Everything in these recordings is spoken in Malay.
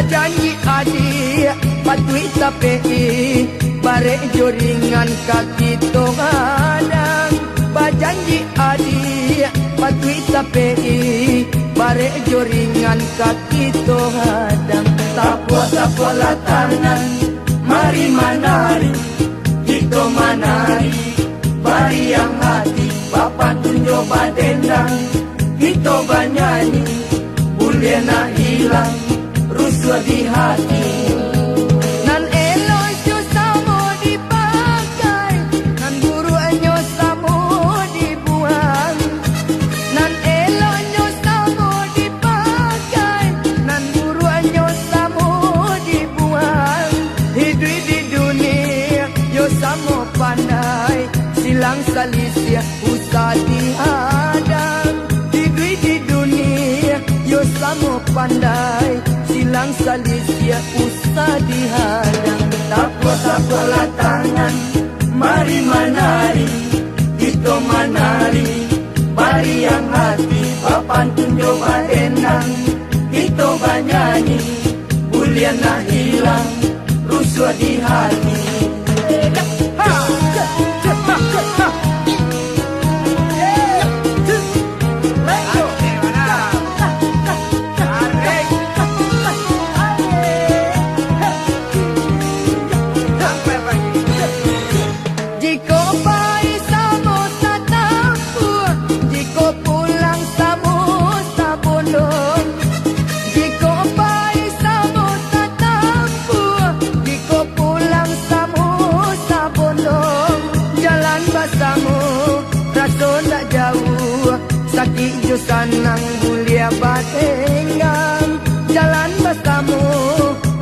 bajanji adik patui tapi barek joringan kaki tohadang. Bajanji adik patui tapi barek joringan kaki tohadang. Tapua-tapua tangan, mari manari, kita manari, bari yang hati, papan tunjuk badendang, kita banyanyi, boleh nak hilang, rusuh di hati. Nan elok jo samo dipakai, nan buru anyo samo dibuang. Nan elok nyo samo dipakai, nan buru anyo samo dibuang. Hidup di dunia yo samo pandai, silang salisia usah dihadang. Hidup di dunia yo samo pandai, silang salisia usah dihadang. Tapua-tapua tangan, mari manari, kita manari, bari yang hati, papan tunjuk badendang, kita banyanyi, bulian nak hilang, rusuh di hati. Sanang bulia batenggang, jalan bersama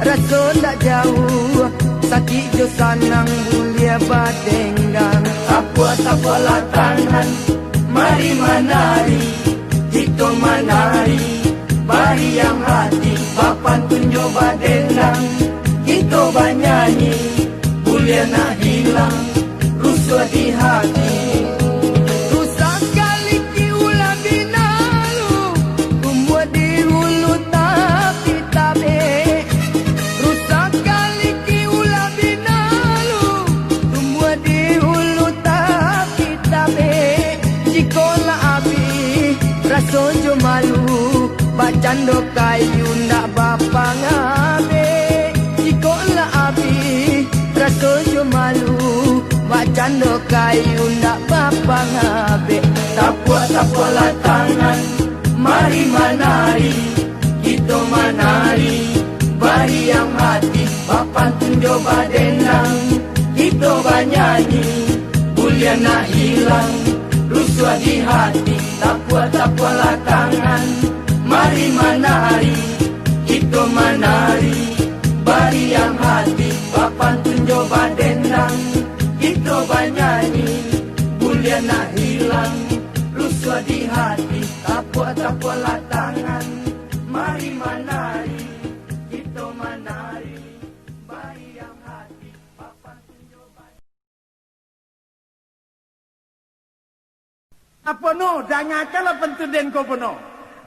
rasul tak jauh. Sakit jo sanang bulia batenggang. Tapua-tapua tangan, mari manari, kita manari, bari yang hati, papan tunjuk badendang, kita banyanyi, bulia nak hilang, rusuh di hati. Sojo malu, bacando kayu ndak bapa ngabe. Jiko la abi, rasojo malu, bacando kayu ndak bapa ngabe. Tapua-tapua tangan, mari manari, kita manari, bari yang hati, papan tunjuk badendang, kita banyanyi, bulian nak hilang, rusuh di hati. Tapua-tapua tangan, mari manari, kita manari, bari yang hati, papan tunjuk badendang, kita banyanyi, bulian nak hilang, rusuh di hati. Tapua-tapua tangan, mari manari, kita manari, bari yang hati, papan tunjuk badendang. Apa no, dangakanlah pentuden kau penuh.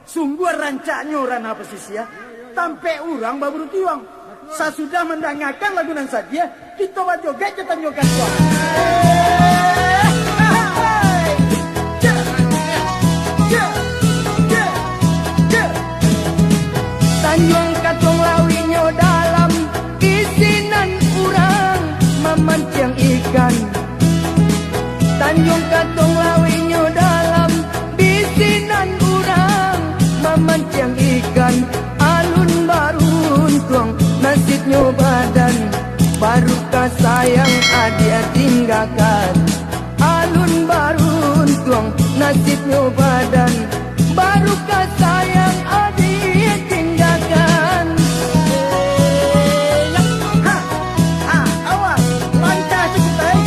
Sungguh rancaknya orang apa sih ya? Tampe orang baru tiwang. Sasudah mendangakan lagu nan saja, kita buat joget kita nyokan tuang. Tanjung katong lawinyo dalam isinan urang memancing ikan. Tanjung katong lawinyo dalam bisinan urang memancing ikan. Alun barun tuang nasibnya badan, barukah sayang adik tinggalkan. Alun barun tuang nasibnya badan, barukah sayang adik tinggalkan. Awas, lancar cukup.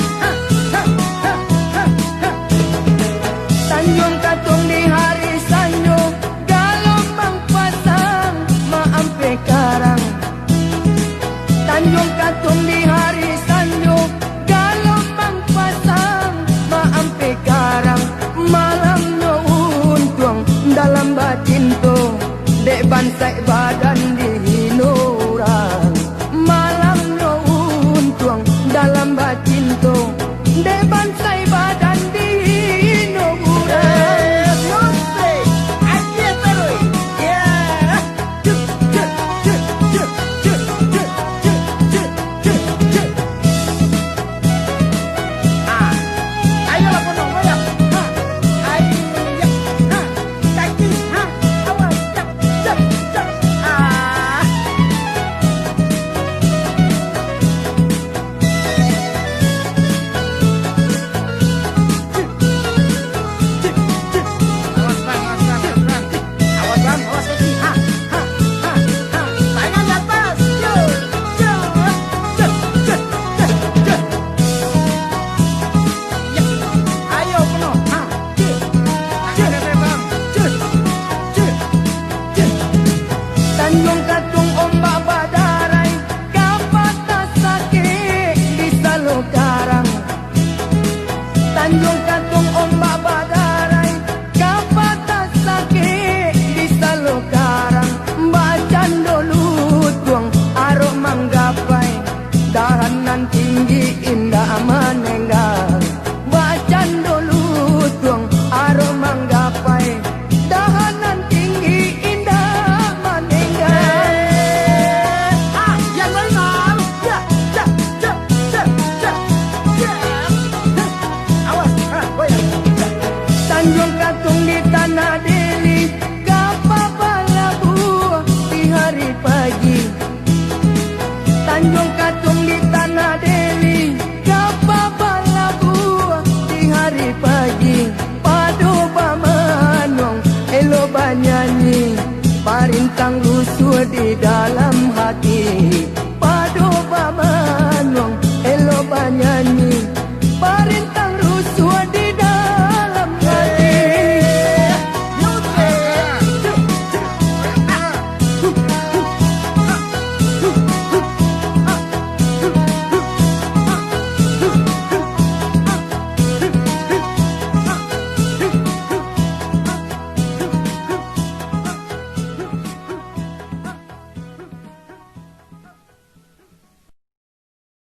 Tanjung katong di hari sanyo, galombang pasang maampe karang. Tanjung katong di hari sanyo, galombang pasang maampe karang. Malam no untuang dalam batin to, dek bansai badan